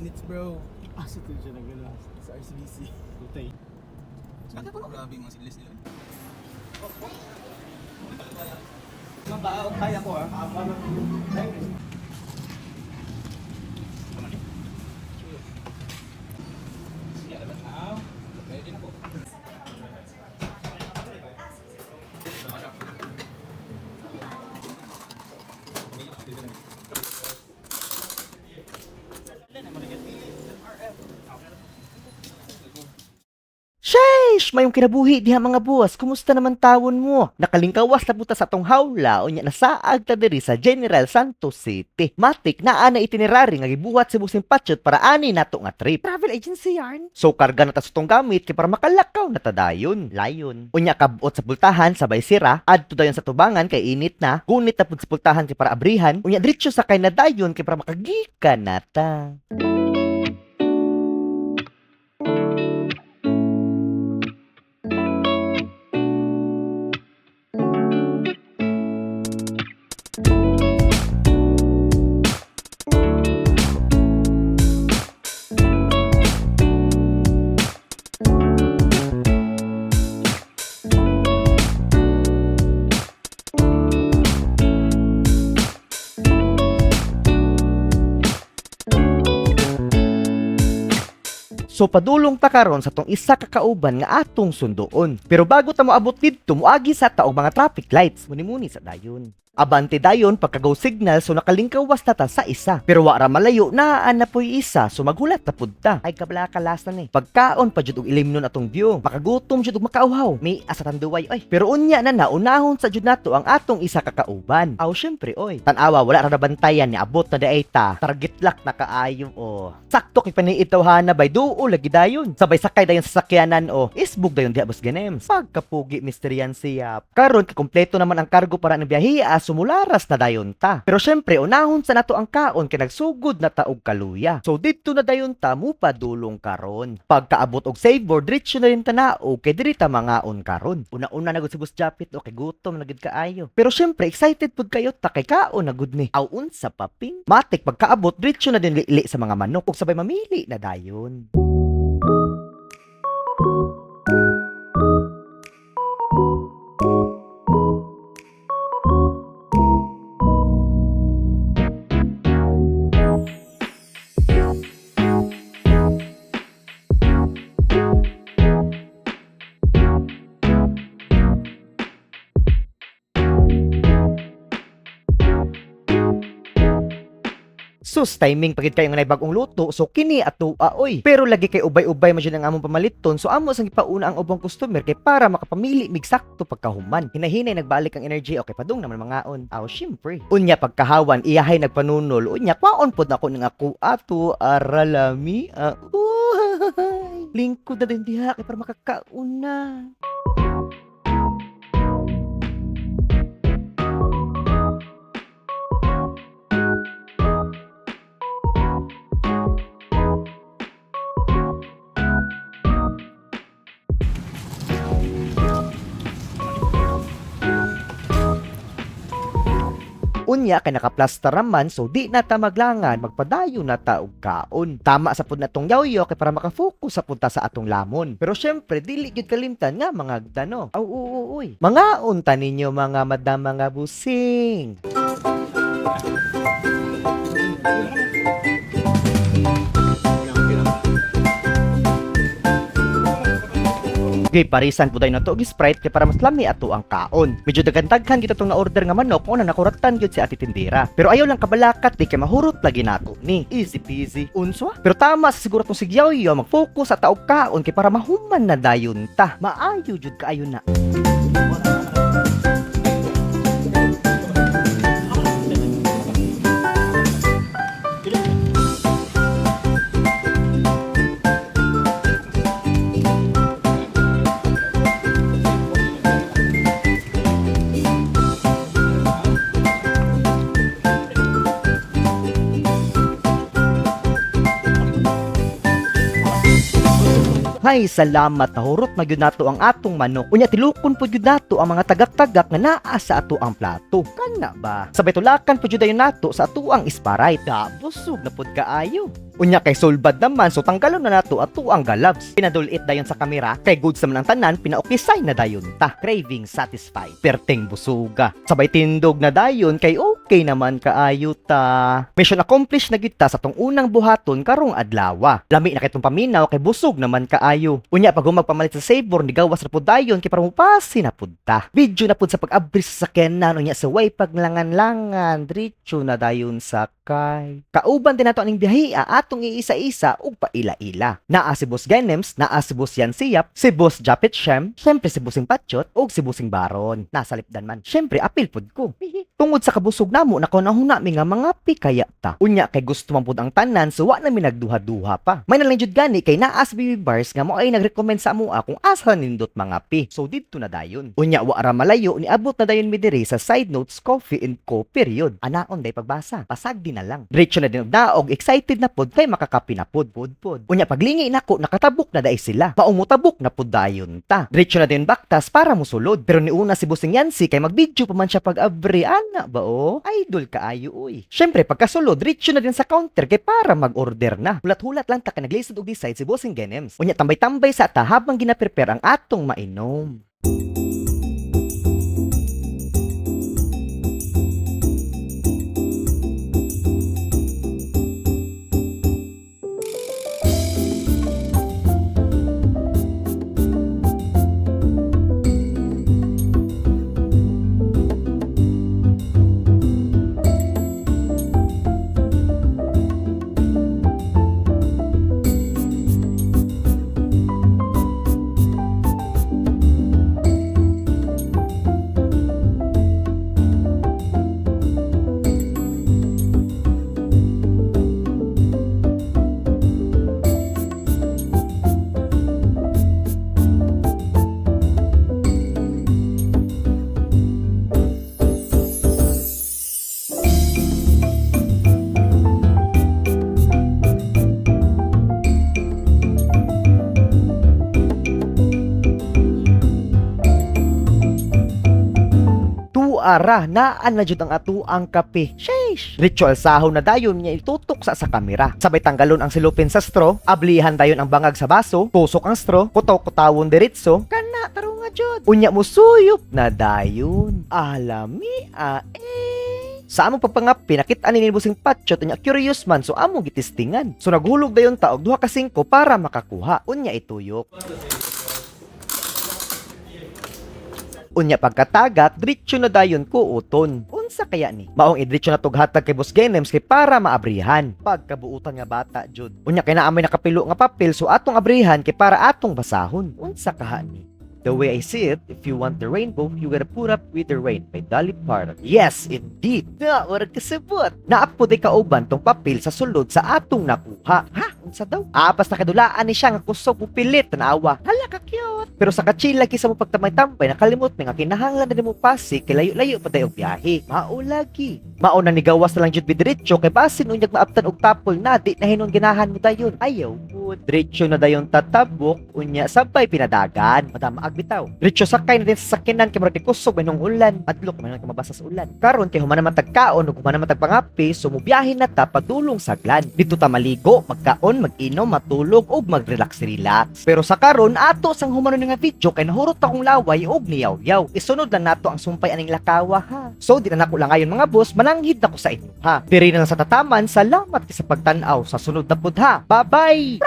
minutes, bro. Asa to siya na gano'n? Sa RCBC. Putay. Ano po? Grabe yung mga seedless nila. Kaya ko ah. Sheesh! Mayong kinabuhi diha mga buwas. Kumusta naman tawon mo? Nakalingkawas na puta sa tong hawla o nya nasaag ta diri sa General Santos City. Matik na ana itinerary nga gibuhat si Busing Patsyot para ani nato nga trip. Travel agency yarn. So karga na ta sa tong gamit kay para makalakaw na ta dayon. Layon. Unya kabot sa pultahan sabay sira, adto dayon sa tubangan kay init na. Kunit na pud sa pultahan kay para abrihan. Unya diretso sa kay na dayon kay para makagikan na ta. So padulong ta karon sa tong isa ka kauban nga atong sundoon. Pero bago ta moabot didto, moagi sa taong mga traffic lights. Muni-muni sa dayon. Abante dayon pagka-go signal so nakalingkawas na ta sa isa. Pero wara malayo naan na po'y isa so maghulat ta pud ta. Ay kabla kalasan eh. Pagkaon pa jud og ilimnon atong view. Makagutom jud og makauhaw. May asatan duway oy. Pero unya na naunahon sa jud nato ang atong isa ka kauban. Aw syempre oy. Tan-awa wala ra bantayan ni abot na daay ta. Target lock na kaayo oh. Sakto kay paniitawhana bay duo lagi dayon. Sabay sakay dayon sa sakyanan oh. Isbog dayon diha bus ganems. Pagkapugi misteryan siya. Karon kompleto naman ang kargo para ng biyahe sumularas na dayon ta. Pero syempre unahon sa nato ang kaon kay nagsugod na ta og kaluya. So didto na dayon ta mupadulong karon. Pagkaabot og save board diretso na rin tanao kay diri ta mangaon karon. Una-una na gud si Boss Japit o kay gutom na gid kaayo. Pero syempre excited pud kayo ta kay kaon na gud ni. Aw unsa paping. Matik pagkaabot diretso na din li sa mga manok ug sabay mamili na dayon. Sus, timing pagid kayo nga naibagong luto, so kini ato aoy. Pero lagi kay ubay-ubay man ang among pamaliton, so amo sang ipauna ang ubang customer kay para makapamili mig sakto pagkahuman. Hinahinay nagbalik ang energy, okay padung naman mangaon. Aw, syempre. Unya pagkahawan, iyahay nagpanunol, unya kwaon pod nako ng ako ato aralami. Lingkod na din diha kay para makakauna. Unya kay nakaplaster naman so di na ta maglangan magpadayo na ta og kaon. Tama sa pud natong yaw-yaw kay para makafocus sa punta sa atong lamon. Pero syempre dili gyud kalimtan nga mga agdano. Aw uy. Mangaon ta ninyo mga madam mga busing. Okay, parisan po tayo na to og Sprite kay para mas lami ato ang kaon. Medyo daghan-daghan kita tong na-order nga manok o na nakuratan gyud si Ate Tindera. Pero ayaw lang kabalakat di kay mahurot lagi nako ni. Easy peasy. Unswa? Pero tama sa siguro tong sigyaw-yaw mag-focus sa taog kaon kay para mahuman na dayon ta. Maayo jud kaayo na. Hay salamat nahurot na gyud nato ang atong manok. Unya tilukon pud gyud nato ang mga tagak-tagak nga naa sa ato ang plato. Kana ba? Sabay tulakan pud gyud nato sa ato ang Sprite. Busog na pud kaayo. Unya kay sulbad naman so tanggalon na nato ato ang galabs. Pinadulit dayon sa kamera kay goods naman ang tanan pinaokisay na dayon ta. Craving satisfied. Perteng busuga. Sabay tindog na dayon kay okay naman kaayo ta. Mission accomplished na gyud ta sa tong unang buhaton karong adlaw. Lami na kay tong paminaw kay busog naman kaayo. Unya pag magpamalit sa savor ni gawas ra pud dayon kay para mupasi na pud ta. Video na pud sa pag-abri sa sakyanan unya sa way paglangan-langan diretso na dayon sa kay. Kauban din nato aning biyahe atong iisa-isa ug paila-ila. Naa si Boss Genems, naa si Boss Yan Siyap, si Boss Japet Shem, syempre si Bossing Patchot ug si Bossing Baron. Nasa lipdan man. Syempre apil pud ko. Tungod sa kabusog namo nakunahuna mi nga mga pikaya ta. Unya kay gusto man pud ang tanan so wa na mi nagduha-duha pa. May nalang jud gani kay naa si Bibi Bars nga mo ay nagrecommend sa amoa kung asa nindot mga pi. So didto na dayon. Unya wa ra malayo ni abot na dayon mi diri sa Side Notes Coffee and Co. period. Anaon day pagbasa. Pasag din na lang. Diretso na din og daog excited na pod kay makakapi na pod. Unya paglingi nako nakatabok na daay sila. Paumutabok na pod dayon ta. Diretso na din baktas para mosulod. Pero niuna si Bossing Yancy kay magvideo pa man siya pag-abri ana ba o? Idol kaayo uy. Syempre pagkasulod diretso na din sa counter kay para mag-order na. Hulat-hulat lang ta kay naglisod og decide si Bossing Genems. Unya tambay-tambay sa ta habang gina-prepare ang atong mainom. Ara naan na jud ang ato ang kape. Sheesh. Ritual sahon na dayon niya itutok sa kamera. Sabay tanggalon ang silupin sa straw, ablihan dayon ang bangag sa baso, tusok ang straw, kutaw-kutawon diretso. Kana taro nga jud. Unya mo suyop na dayon. Alami sa among pagpangap, pinakit-an ni Bossing Patchot unya curious man so among gitistingan. So naghulog dayon ta og 2 ka 5 para makakuha. Unya ituyok. Unya pagkatagak, diretso na dayon ko uton. Unsa kaya ni? Maong idretso na tughatag kay Boss Genems kay para maabrihan. Pagkabuutan nga bata jud. Unya kay naamay nakapilo nga papel so atong abrihan kay para atong basahon. Unsa kaha ni? The way I see it, if you want the rainbow, you gotta put up with the rain by Dolly Parton. Yes, indeed. Na, wala kasabot. Naapod ay kauban tong papel sa sulod sa atong nakuha. Ha? Unsa daw? Apas na kadulaan ni siya nga kusog pupilit tanawa. Hala ka cute. Pero sa kachila kisa mo pagtamay-tambay nakalimot mi nga kinahanglan na nimo pasig kay layo-layo pa dayon biyahe. Mao lagi. Mao na ni gawas na lang jud bidiretso kay basin unyag maabtan og tapol na di na hinon ginahan mo dayon. Ayaw pud. Diretso na dayon tatabok unya sabay pinadagan. Madama bitaw. Diretso sakay na din sa sakinan kay murag kusog manong ulan. Adlok man mabasa sa ulan. Karon kay human naman tagkaon ug human naman tagpangapi so mobiyahe na ta padulong saglan. Dito ta maligo, magkaon, mag-inom, matulog ug mag-relax. Pero sa karon ato sang humanon nga video kay nahurot ta kong laway ug niyaw-yaw. Isunod lang nato ang sumpay aning lakawa ha. So di na nako lang ayon mga boss, mananghid na ko sa inyo ha. Diri na lang sa tataman, salamat kay sa pagtan-aw sa sunod na pud ha. Bye-bye.